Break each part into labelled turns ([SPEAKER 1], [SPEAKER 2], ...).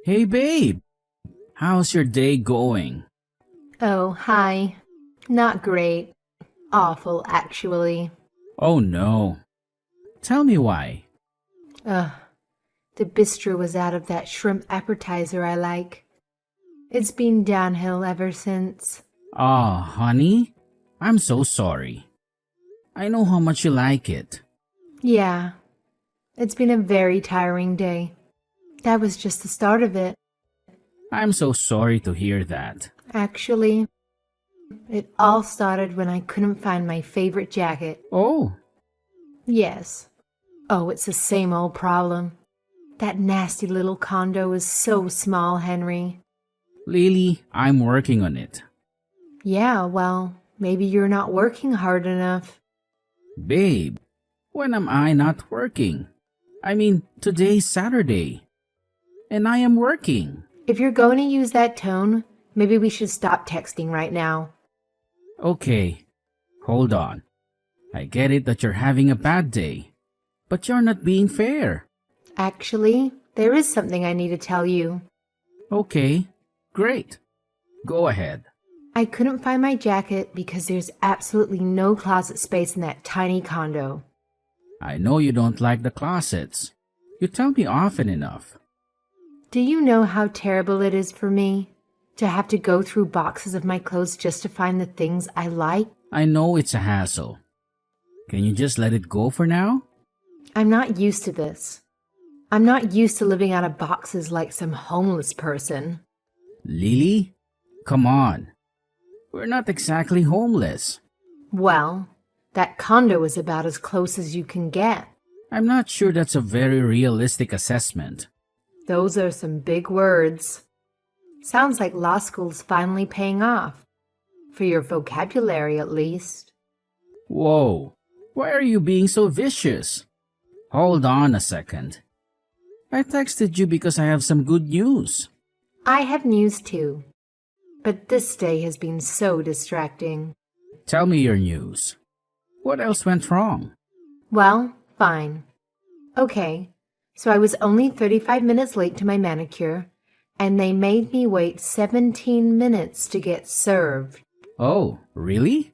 [SPEAKER 1] Hey babe, how's your day going?
[SPEAKER 2] Oh, hi. Not great. Awful, actually.
[SPEAKER 1] Oh no. Tell me why.
[SPEAKER 2] Ugh. The bistro was out of that shrimp appetizer I like. It's been downhill ever since.
[SPEAKER 1] Ah, honey, I'm so sorry. I know how much you like it.
[SPEAKER 2] Yeah, it's been a very tiring day. That was just the start of it.
[SPEAKER 1] I'm so sorry to hear that.
[SPEAKER 2] Actually, it all started when I couldn't find my favorite jacket.
[SPEAKER 1] Oh,
[SPEAKER 2] Yes. Oh, it's the same old problem. That nasty little condo is so small, Henry.
[SPEAKER 1] Lily, I'm working on it.
[SPEAKER 2] Yeah, well, maybe you're not working hard enough.
[SPEAKER 1] Babe, when am I not working? I mean, today's Saturday. And I am working.
[SPEAKER 2] If you're going to use that tone, maybe we should stop texting right now.
[SPEAKER 1] Okay, hold on. I get it that you're having a bad day, but you're not being fair.
[SPEAKER 2] Actually, there is something I need to tell you.
[SPEAKER 1] Okay, great. Go ahead.
[SPEAKER 2] I couldn't find my jacket because there's absolutely no closet space in that tiny condo.
[SPEAKER 1] I know you don't like the closets. You tell me often enough.
[SPEAKER 2] Do you know how terrible it is for me to have to go through boxes of my clothes just to find the things I like?
[SPEAKER 1] I know it's a hassle. Can you just let it go for now?
[SPEAKER 2] I'm not used to this. I'm not used to living out of boxes like some homeless person.
[SPEAKER 1] Lily? Come on. We're not exactly homeless.
[SPEAKER 2] Well, that condo is about as close as you can get.
[SPEAKER 1] I'm not sure that's a very realistic assessment.
[SPEAKER 2] Those are some big words. Sounds like law school's finally paying off. For your vocabulary, at least.
[SPEAKER 1] Whoa, why are you being so vicious? Hold on a second. I texted you because I have some good news.
[SPEAKER 2] I have news too. But this day has been so distracting.
[SPEAKER 1] Tell me your news. What else went wrong?
[SPEAKER 2] Well, fine. Okay, so I was only 35 minutes late to my manicure, and they made me wait 17 minutes to get served.
[SPEAKER 1] Oh, really?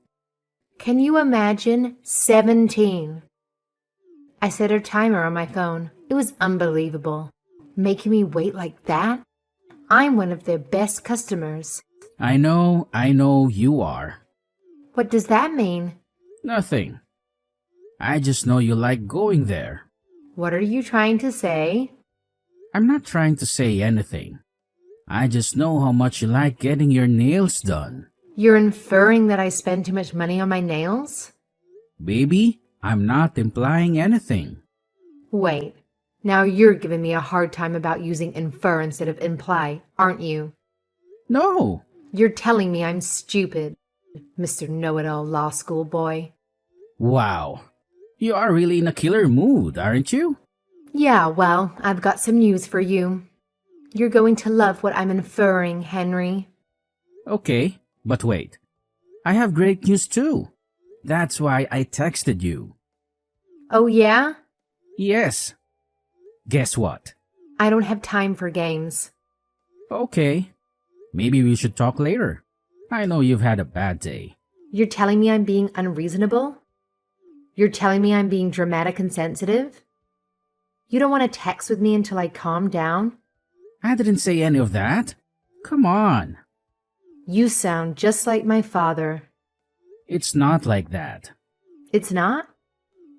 [SPEAKER 2] Can you imagine? 17. I set a timer on my phone. It was unbelievable. Making me wait like that? I'm one of their best customers.
[SPEAKER 1] I know you are.
[SPEAKER 2] What does that mean?
[SPEAKER 1] Nothing. I just know you like going there.
[SPEAKER 2] What are you trying to say?
[SPEAKER 1] I'm not trying to say anything. I just know how much you like getting your nails done.
[SPEAKER 2] You're inferring that I spend too much money on my nails?
[SPEAKER 1] Baby, I'm not implying anything.
[SPEAKER 2] Wait, now you're giving me a hard time about using infer instead of imply, aren't you?
[SPEAKER 1] No,
[SPEAKER 2] You're telling me I'm stupid, Mr. Know-It-All Law School boy.
[SPEAKER 1] wow. You are really in a killer mood, aren't you?
[SPEAKER 2] Yeah, well, I've got some news for you. You're going to love what I'm inferring, Henry.
[SPEAKER 1] Okay, but wait. I have great news too. That's why I texted you.
[SPEAKER 2] Oh, yeah?
[SPEAKER 1] Yes. Guess what?
[SPEAKER 2] I don't have time for games.
[SPEAKER 1] Okay. Maybe we should talk later. I know you've had a bad day.
[SPEAKER 2] You're telling me I'm being unreasonable? You're telling me I'm being dramatic and sensitive? You don't want to text with me until I calm down?
[SPEAKER 1] I didn't say any of that. Come on.
[SPEAKER 2] You sound just like my father.
[SPEAKER 1] It's not like that.
[SPEAKER 2] It's not?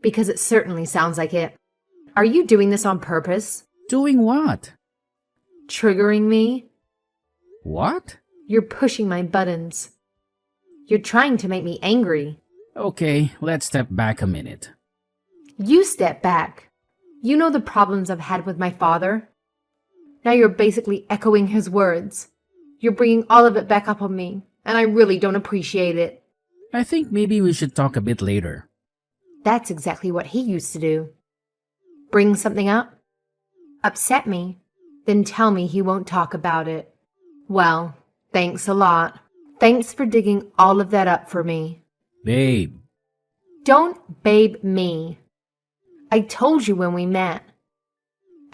[SPEAKER 2] Because it certainly sounds like it. Are you doing this on purpose?
[SPEAKER 1] Doing what?
[SPEAKER 2] Triggering me?
[SPEAKER 1] What?
[SPEAKER 2] You're pushing my buttons. You're trying to make me angry.
[SPEAKER 1] Okay, let's step back a minute.
[SPEAKER 2] You step back. You know the problems I've had with my father. Now you're basically echoing his words. You're bringing all of it back up on me, and I really don't appreciate it.
[SPEAKER 1] I think maybe we should talk a bit later.
[SPEAKER 2] That's exactly what he used to do. Bring something up, upset me, then tell me he won't talk about it. Well, thanks a lot. Thanks for digging all of that up for me.
[SPEAKER 1] Babe,
[SPEAKER 2] Don't babe me. I told you when we met.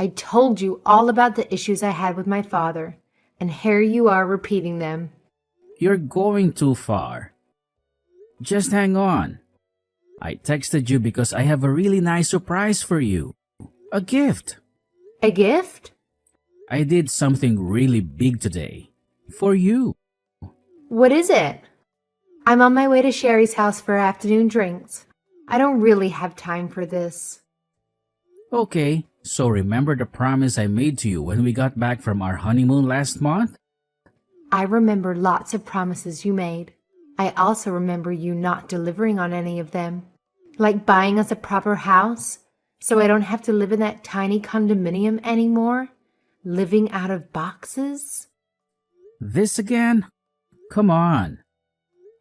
[SPEAKER 2] I told you all about the issues I had with my father, and here you are repeating them.
[SPEAKER 1] You're going too far. Just hang on. I texted you because I have a really nice surprise for you. A gift.
[SPEAKER 2] A gift?
[SPEAKER 1] I did something really big today. For you.
[SPEAKER 2] What is it? I'm on my way to Sherry's house for afternoon drinks. I don't really have time for this.
[SPEAKER 1] Okay, so remember the promise I made to you when we got back from our honeymoon last month?
[SPEAKER 2] I remember lots of promises you made. I also remember you not delivering on any of them. Like buying us a proper house, so I don't have to live in that tiny condominium anymore. Living out of boxes.
[SPEAKER 1] This again? Come on.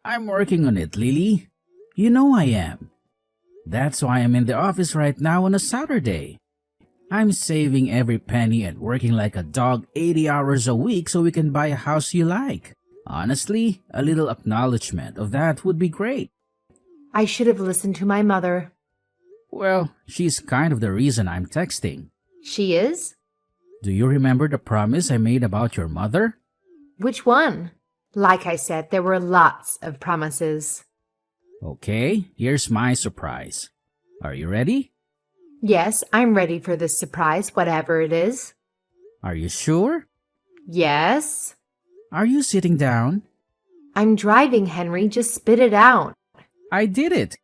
[SPEAKER 1] I'm working on it, Lily. You know I am. That's why I'm in the office right now on a Saturday. I'm saving every penny and working like a dog 80 hours a week so we can buy a house you like. Honestly, a little acknowledgement of that would be great.
[SPEAKER 2] I should have listened to my mother.
[SPEAKER 1] Well, she's kind of the reason I'm texting.
[SPEAKER 2] She is?
[SPEAKER 1] Do you remember the promise I made about your mother?
[SPEAKER 2] Which one? Like I said, there were lots of promises.
[SPEAKER 1] Okay, here's my surprise. Are you ready?
[SPEAKER 2] Yes, I'm ready for this surprise, whatever it is.
[SPEAKER 1] Are you sure?
[SPEAKER 2] Yes.
[SPEAKER 1] Are you sitting down?
[SPEAKER 2] I'm driving, Henry. Just spit it out.
[SPEAKER 1] I did it.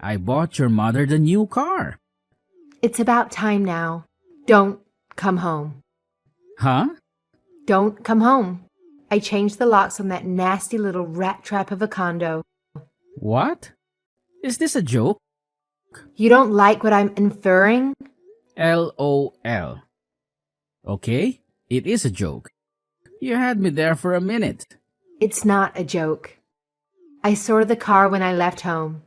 [SPEAKER 1] I bought your mother the new car.
[SPEAKER 2] It's about time now. Don't come home.
[SPEAKER 1] Huh?
[SPEAKER 2] Don't come home. I changed the locks on that nasty little rat trap of a condo.
[SPEAKER 1] What? Is this a joke?
[SPEAKER 2] You don't like what I'm inferring?
[SPEAKER 1] LOL. Okay, it is a joke. You had me there for a minute.
[SPEAKER 2] It's not a joke. I saw the car when I left home.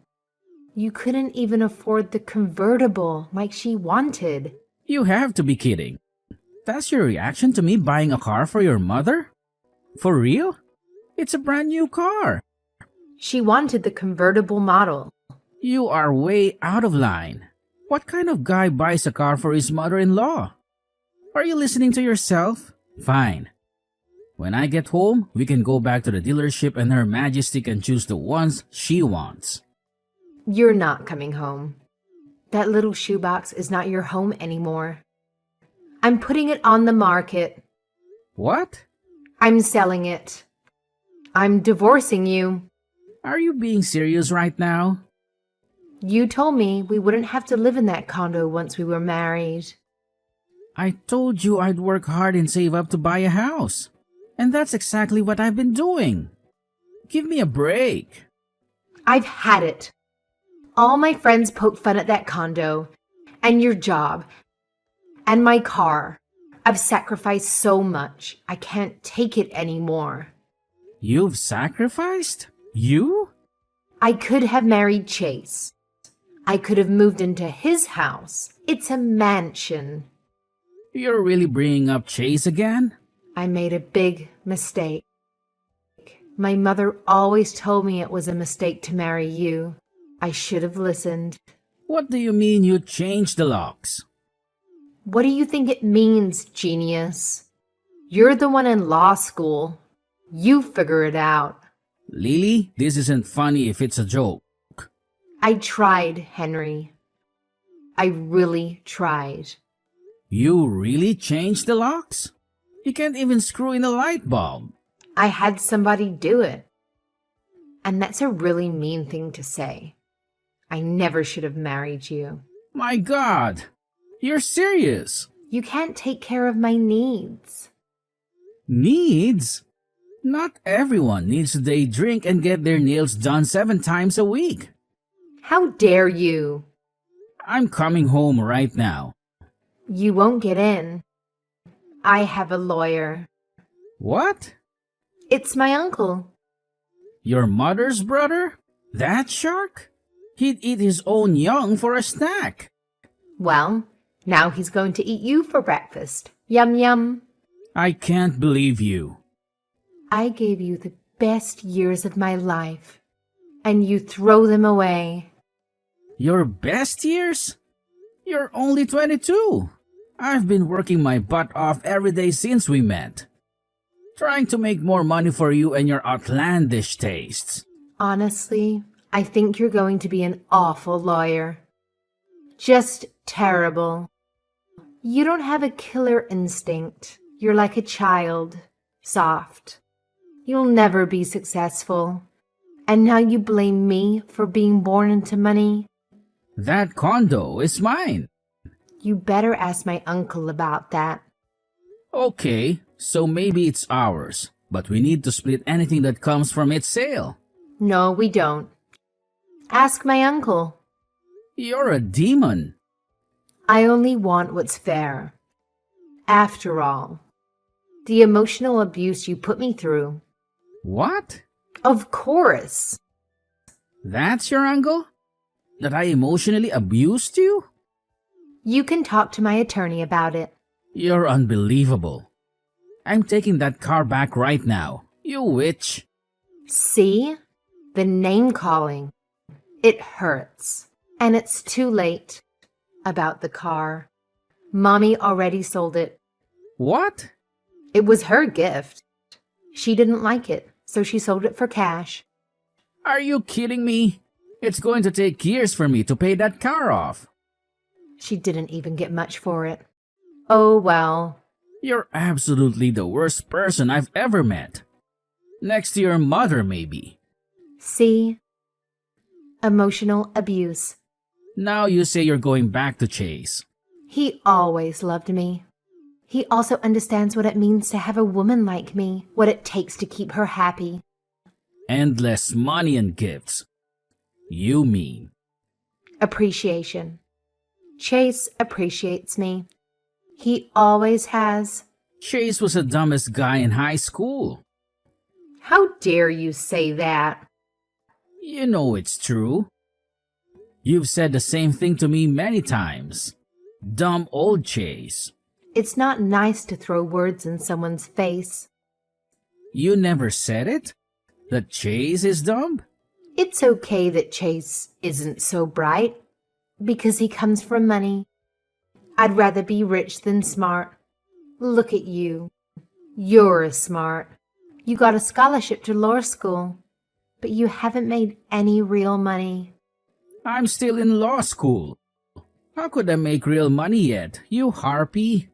[SPEAKER 2] You couldn't even afford the convertible like she wanted.
[SPEAKER 1] You have to be kidding. That's your reaction to me buying a car for your mother? For real? It's a brand new car.
[SPEAKER 2] She wanted the convertible model.
[SPEAKER 1] You are way out of line. What kind of guy buys a car for his mother-in-law? Are you listening to yourself? Fine. When I get home, we can go back to the dealership and Her Majesty can choose the ones she wants.
[SPEAKER 2] You're not coming home. That little shoebox is not your home anymore. I'm putting it on the market.
[SPEAKER 1] What?
[SPEAKER 2] I'm selling it. I'm divorcing you.
[SPEAKER 1] Are you being serious right now?
[SPEAKER 2] You told me we wouldn't have to live in that condo once we were married.
[SPEAKER 1] I told you I'd work hard and save up to buy a house. And that's exactly what I've been doing. Give me a break.
[SPEAKER 2] I've had it. All my friends poke fun at that condo, and your job, and my car. I've sacrificed so much. I can't take it anymore.
[SPEAKER 1] You've sacrificed? You?
[SPEAKER 2] I could have married Chase. I could have moved into his house. It's a mansion.
[SPEAKER 1] You're really bringing up Chase again?
[SPEAKER 2] I made a big mistake. My mother always told me it was a mistake to marry you. I should have listened.
[SPEAKER 1] What do you mean you changed the locks?
[SPEAKER 2] What do you think it means, genius? You're the one in law school. You figure it out.
[SPEAKER 1] Lily, this isn't funny if it's a joke.
[SPEAKER 2] I tried, Henry. I really tried.
[SPEAKER 1] You really changed the locks? You can't even screw in a light bulb.
[SPEAKER 2] I had somebody do it. And that's a really mean thing to say. I never should have married you.
[SPEAKER 1] My God, you're serious.
[SPEAKER 2] You can't take care of my needs.
[SPEAKER 1] Needs? Not everyone needs to day drink and get their nails done 7 times a week.
[SPEAKER 2] How dare you?
[SPEAKER 1] I'm coming home right now.
[SPEAKER 2] You won't get in. I have a lawyer.
[SPEAKER 1] What?
[SPEAKER 2] It's my uncle.
[SPEAKER 1] Your mother's brother? That shark? He'd eat his own young for a snack.
[SPEAKER 2] Well, now he's going to eat you for breakfast. Yum yum.
[SPEAKER 1] I can't believe you.
[SPEAKER 2] I gave you the best years of my life, and you throw them away.
[SPEAKER 1] Your best years? You're only 22. I've been working my butt off every day since we met, trying to make more money for you and your outlandish tastes.
[SPEAKER 2] Honestly, I think you're going to be an awful lawyer. Just terrible. You don't have a killer instinct. You're like a child, soft. You'll never be successful. And now you blame me for being born into money?
[SPEAKER 1] That condo is mine.
[SPEAKER 2] You better ask my uncle about that.
[SPEAKER 1] Okay, so maybe it's ours, but we need to split anything that comes from its sale.
[SPEAKER 2] No, we don't. Ask my uncle.
[SPEAKER 1] You're a demon.
[SPEAKER 2] I only want what's fair. After all, the emotional abuse you put me through.
[SPEAKER 1] What?
[SPEAKER 2] Of course.
[SPEAKER 1] That's your uncle? That I emotionally abused you?
[SPEAKER 2] You can talk to my attorney about it.
[SPEAKER 1] You're unbelievable. I'm taking that car back right now. You witch.
[SPEAKER 2] See? The name calling. It hurts. And it's too late. About the car. Mommy already sold it.
[SPEAKER 1] What?
[SPEAKER 2] It was her gift. She didn't like it, so she sold it for cash.
[SPEAKER 1] Are you kidding me? It's going to take years for me to pay that car off.
[SPEAKER 2] She didn't even get much for it. Oh well.
[SPEAKER 1] You're absolutely the worst person I've ever met. Next to your mother, maybe.
[SPEAKER 2] See? Emotional abuse.
[SPEAKER 1] Now you say you're going back to Chase.
[SPEAKER 2] He always loved me. He also understands what it means to have a woman like me, what it takes to keep her happy.
[SPEAKER 1] Endless money and gifts. You mean.
[SPEAKER 2] Appreciation. Chase appreciates me. He always has.
[SPEAKER 1] Chase was the dumbest guy in high school.
[SPEAKER 2] How dare you say that?
[SPEAKER 1] You know it's true. You've said the same thing to me many times. Dumb old Chase.
[SPEAKER 2] It's not nice to throw words in someone's face.
[SPEAKER 1] You never said it? That Chase is dumb?
[SPEAKER 2] It's okay that Chase isn't so bright, because he comes from money. I'd rather be rich than smart. Look at you. You're smart. You got a scholarship to law school, but you haven't made any real money.
[SPEAKER 1] I'm still in law school. How could I make real money yet, you harpy?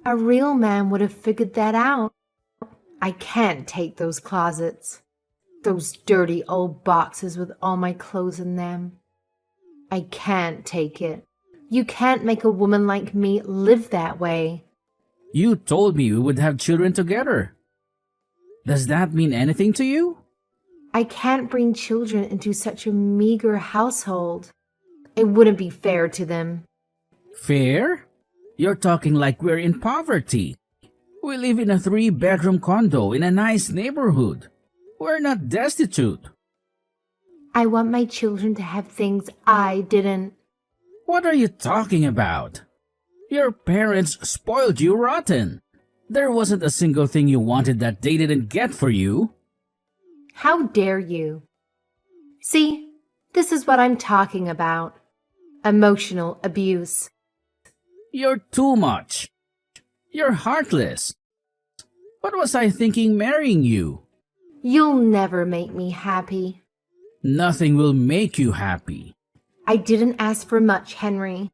[SPEAKER 2] A real man would have figured that out. I can't take those closets. Those dirty old boxes with all my clothes in them. I can't take it. You can't make a woman like me live that way.
[SPEAKER 1] You told me we would have children together. Does that mean anything to you?
[SPEAKER 2] I can't bring children into such a meager household. It wouldn't be fair to them.
[SPEAKER 1] Fair? You're talking like we're in poverty. We live in a 3-bedroom condo in a nice neighborhood. We're not destitute.
[SPEAKER 2] I want my children to have things I didn't.
[SPEAKER 1] What are you talking about? Your parents spoiled you rotten. There wasn't a single thing you wanted that they didn't get for you.
[SPEAKER 2] How dare you? See, this is what I'm talking about. Emotional abuse.
[SPEAKER 1] You're too much. You're heartless. What was I thinking marrying you?
[SPEAKER 2] You'll never make me happy.
[SPEAKER 1] Nothing will make you happy.
[SPEAKER 2] I didn't ask for much, Henry.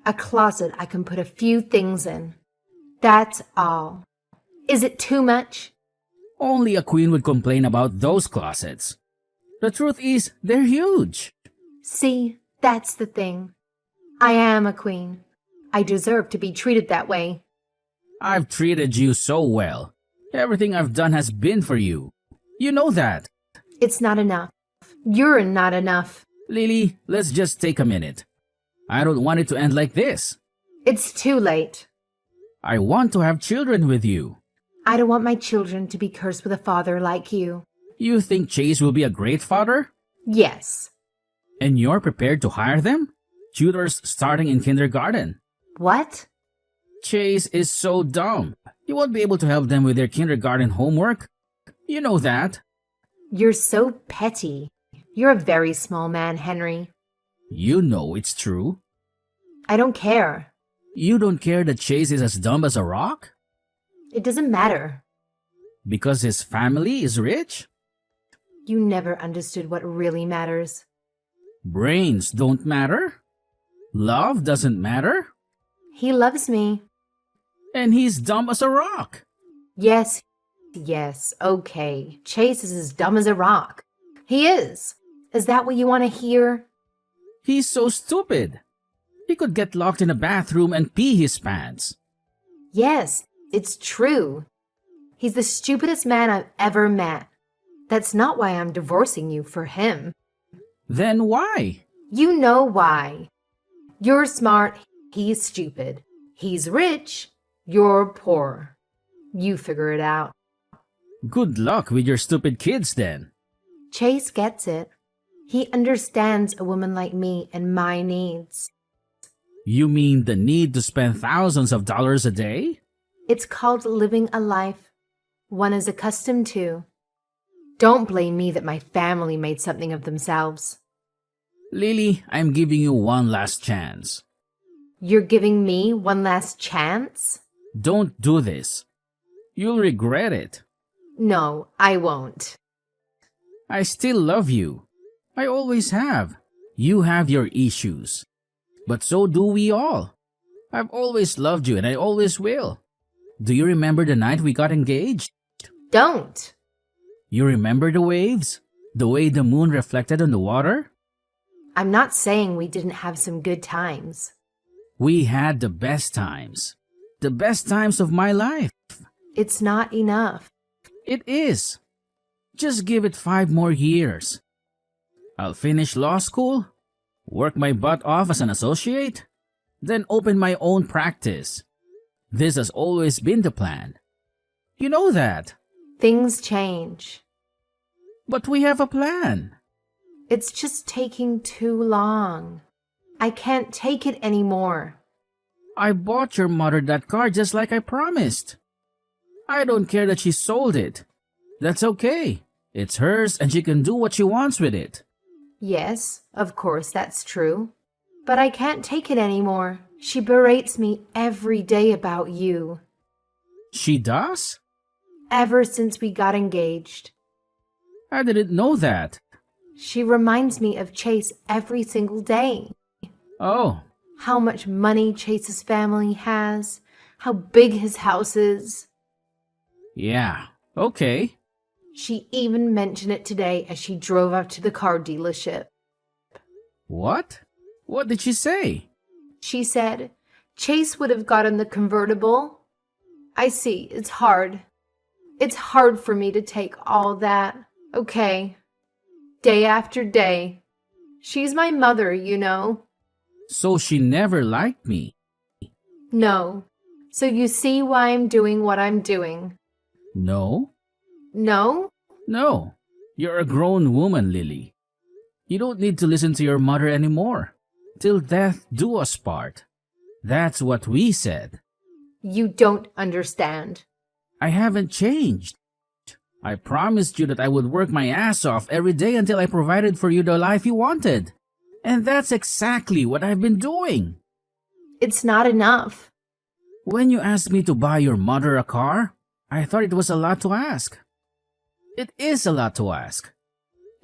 [SPEAKER 2] A closet I can put a few things in. That's all. Is it too much?
[SPEAKER 1] Only a queen would complain about those closets. The truth is, they're huge.
[SPEAKER 2] See, that's the thing. I am a queen. I deserve to be treated that way.
[SPEAKER 1] I've treated you so well. Everything I've done has been for you. You know that.
[SPEAKER 2] It's not enough. You're not enough.
[SPEAKER 1] Lily, let's just take a minute. I don't want it to end like this.
[SPEAKER 2] It's too late.
[SPEAKER 1] I want to have children with you.
[SPEAKER 2] I don't want my children to be cursed with a father like you.
[SPEAKER 1] You think Chase will be a great father?
[SPEAKER 2] Yes.
[SPEAKER 1] And you're prepared to hire them? Tutors starting in kindergarten.
[SPEAKER 2] What?
[SPEAKER 1] Chase is so dumb. You won't be able to help them with their kindergarten homework. You know that.
[SPEAKER 2] You're so petty. You're a very small man, Henry.
[SPEAKER 1] You know it's true.
[SPEAKER 2] I don't care.
[SPEAKER 1] You don't care that Chase is as dumb as a rock?
[SPEAKER 2] It doesn't matter.
[SPEAKER 1] Because his family is rich?
[SPEAKER 2] You never understood what really matters.
[SPEAKER 1] Brains don't matter? Love doesn't matter?
[SPEAKER 2] He loves me.
[SPEAKER 1] And he's dumb as a rock.
[SPEAKER 2] Yes, okay. Chase is as dumb as a rock. He is. Is that what you want to hear?
[SPEAKER 1] He's so stupid. He could get locked in a bathroom and pee his pants.
[SPEAKER 2] Yes, it's true. He's the stupidest man I've ever met. That's not why I'm divorcing you for him.
[SPEAKER 1] Then why?
[SPEAKER 2] You know why. You're smart, he's stupid. He's rich, you're poor. You figure it out.
[SPEAKER 1] Good luck with your stupid kids then.
[SPEAKER 2] Chase gets it. He understands a woman like me and my needs.
[SPEAKER 1] You mean the need to spend thousands of dollars a day?
[SPEAKER 2] It's called living a life one is accustomed to. Don't blame me that my family made something of themselves.
[SPEAKER 1] Lily, I'm giving you one last chance.
[SPEAKER 2] You're giving me one last chance?
[SPEAKER 1] Don't do this. You'll regret it.
[SPEAKER 2] No, I won't.
[SPEAKER 1] I still love you. I always have. You have your issues. But so do we all. I've always loved you and I always will. Do you remember the night we got engaged?
[SPEAKER 2] Don't.
[SPEAKER 1] You remember the waves? The way the moon reflected on the water?
[SPEAKER 2] I'm not saying we didn't have some good times.
[SPEAKER 1] We had the best times. The best times of my life.
[SPEAKER 2] It's not enough.
[SPEAKER 1] It is. Just give it 5 more years. I'll finish law school, work my butt off as an associate, then open my own practice. This has always been the plan. You know that.
[SPEAKER 2] Things change.
[SPEAKER 1] But we have a plan.
[SPEAKER 2] It's just taking too long. I can't take it anymore.
[SPEAKER 1] I bought your mother that car just like I promised. I don't care that she sold it. That's okay. It's hers and she can do what she wants with it.
[SPEAKER 2] Yes, of course that's true. But I can't take it anymore. She berates me every day about you.
[SPEAKER 1] She does?
[SPEAKER 2] Ever since we got engaged.
[SPEAKER 1] I didn't know that.
[SPEAKER 2] She reminds me of Chase every single day.
[SPEAKER 1] Oh,
[SPEAKER 2] How much money Chase's family has. How big his house is.
[SPEAKER 1] yeah, okay.
[SPEAKER 2] She even mentioned it today as she drove up to the car dealership.
[SPEAKER 1] What? What did she say?
[SPEAKER 2] She said, Chase would have gotten the convertible. I see, it's hard. It's hard for me to take all that. Okay. Day after day. She's my mother, you know.
[SPEAKER 1] So she never liked me.
[SPEAKER 2] No. So you see why I'm doing what I'm doing.
[SPEAKER 1] No?
[SPEAKER 2] No?
[SPEAKER 1] No. You're a grown woman, Lily. You don't need to listen to your mother anymore. Till death do us part. That's what we said.
[SPEAKER 2] You don't understand.
[SPEAKER 1] I haven't changed. I promised you that I would work my ass off every day until I provided for you the life you wanted. And that's exactly what I've been doing.
[SPEAKER 2] It's not enough.
[SPEAKER 1] When you asked me to buy your mother a car, I thought it was a lot to ask. It is a lot to ask.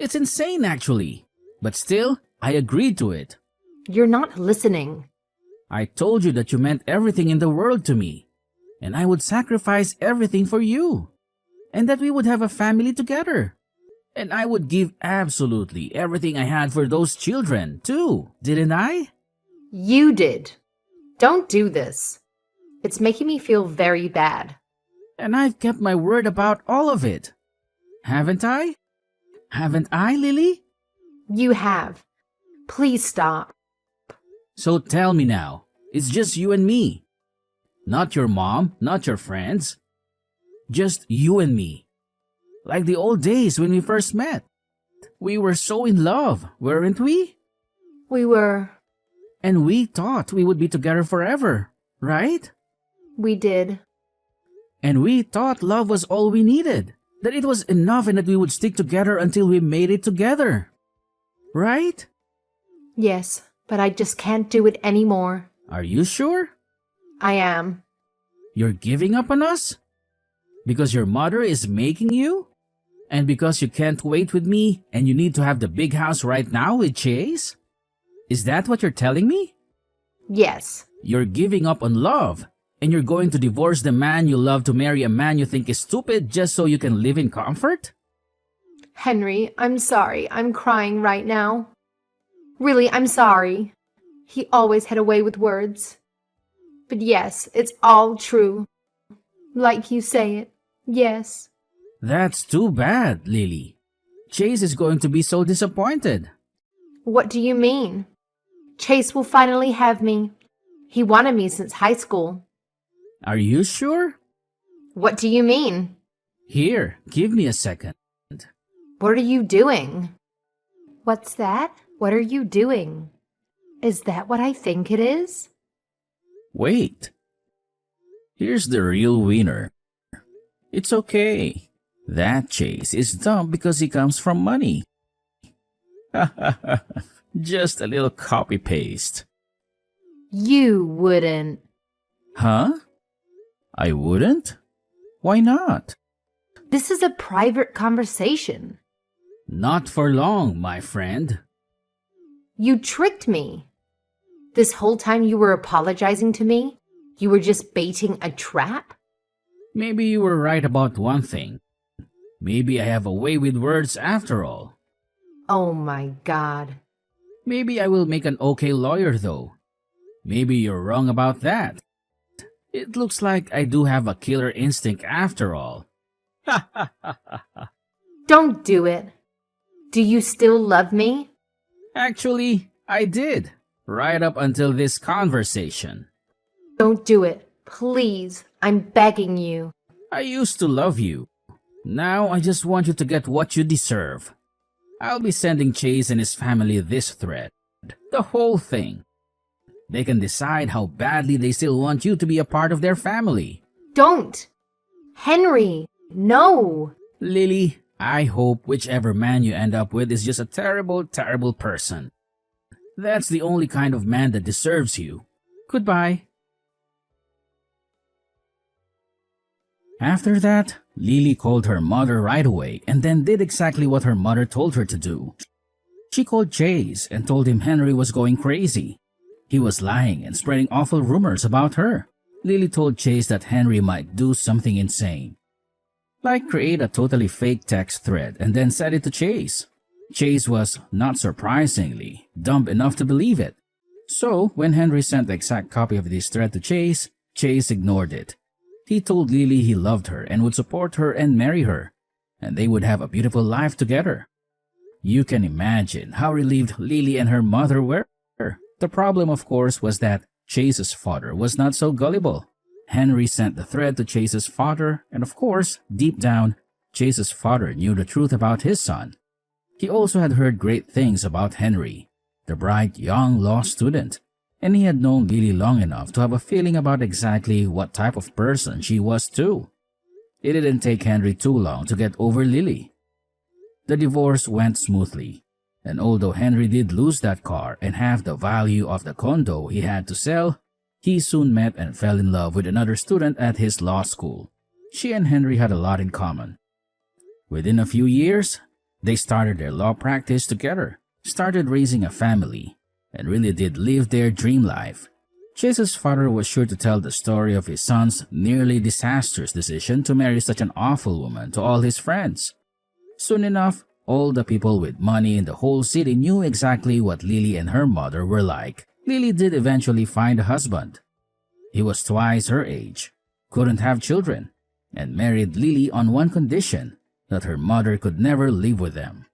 [SPEAKER 1] It's insane, actually. But still, I agreed to it.
[SPEAKER 2] You're not listening.
[SPEAKER 1] I told you that you meant everything in the world to me. And I would sacrifice everything for you. And that we would have a family together. And I would give absolutely everything I had for those children, too, didn't I?
[SPEAKER 2] You did. Don't do this. It's making me feel very bad.
[SPEAKER 1] And I've kept my word about all of it. Haven't I? Haven't I, Lily?
[SPEAKER 2] You have. Please stop.
[SPEAKER 1] So tell me now, it's just you and me. Not your mom, not your friends. Just you and me. Like the old days when we first met. We were so in love, weren't we?
[SPEAKER 2] We were.
[SPEAKER 1] And we thought we would be together forever, right?
[SPEAKER 2] We did.
[SPEAKER 1] And we thought love was all we needed. That it was enough and that we would stick together until we made it together. Right?
[SPEAKER 2] Yes, but I just can't do it anymore.
[SPEAKER 1] Are you sure?
[SPEAKER 2] I am.
[SPEAKER 1] You're giving up on us? Because your mother is making you? And because you can't wait with me and you need to have the big house right now with Chase? Is that what you're telling me?
[SPEAKER 2] Yes.
[SPEAKER 1] You're giving up on love and you're going to divorce the man you love to marry a man you think is stupid just so you can live in comfort?
[SPEAKER 2] Henry, I'm sorry. I'm crying right now. Really, I'm sorry. He always had a way with words. But yes, it's all true. Like you say it. Yes.
[SPEAKER 1] That's too bad, Lily. Chase is going to be so disappointed.
[SPEAKER 2] What do you mean? Chase will finally have me. He wanted me since high school.
[SPEAKER 1] Are you sure?
[SPEAKER 2] What do you mean?
[SPEAKER 1] Here, give me a second.
[SPEAKER 2] What are you doing? What's that? What are you doing? Is that what I think it is?
[SPEAKER 1] Wait. Here's the real winner. It's okay. That Chase is dumb because he comes from money. Just a little copy-paste.
[SPEAKER 2] You wouldn't.
[SPEAKER 1] Huh? I wouldn't? Why not?
[SPEAKER 2] This is a private conversation.
[SPEAKER 1] Not for long, my friend.
[SPEAKER 2] You tricked me. This whole time you were apologizing to me? You were just baiting a trap?
[SPEAKER 1] Maybe you were right about one thing. Maybe I have a way with words after all.
[SPEAKER 2] Oh my God.
[SPEAKER 1] Maybe I will make an okay lawyer though. Maybe you're wrong about that. It looks like I do have a killer instinct after all.
[SPEAKER 2] Don't do it. Do you still love me?
[SPEAKER 1] Actually, I did. Right up until this conversation.
[SPEAKER 2] Don't do it. Please. I'm begging you.
[SPEAKER 1] I used to love you. Now I just want you to get what you deserve. I'll be sending Chase and his family this thread. The whole thing. They can decide how badly they still want you to be a part of their family.
[SPEAKER 2] Don't. Henry, no.
[SPEAKER 1] Lily, I hope whichever man you end up with is just a terrible, terrible person. That's the only kind of man that deserves you. Goodbye. After that, Lily called her mother right away and then did exactly what her mother told her to do. She called Chase and told him Henry was going crazy. He was lying and spreading awful rumors about her. Lily told Chase that Henry might do something insane, like create a totally fake text thread and then send it to Chase. Chase was, not surprisingly, dumb enough to believe it. So, when Henry sent the exact copy of this thread to Chase, Chase ignored it. He told Lily he loved her and would support her and marry her, and they would have a beautiful life together. You can imagine how relieved Lily and her mother were. The problem, of course, was that Chase's father was not so gullible. Henry sent the thread to Chase's father, and of course, deep down, Chase's father knew the truth about his son. He also had heard great things about Henry, the bright young law student, and he had known Lily long enough to have a feeling about exactly what type of person she was too. It didn't take Henry too long to get over Lily. The divorce went smoothly, and although Henry did lose that car and half the value of the condo he had to sell, he soon met and fell in love with another student at his law school. She and Henry had a lot in common. Within a few years, they started their law practice together, started raising a family, and really did live their dream life. Chase's father was sure to tell the story of his son's nearly disastrous decision to marry such an awful woman to all his friends. Soon enough, all the people with money in the whole city knew exactly what Lily and her mother were like. Lily did eventually find a husband. He was twice her age, couldn't have children, and married Lily on one condition, that her mother could never live with them.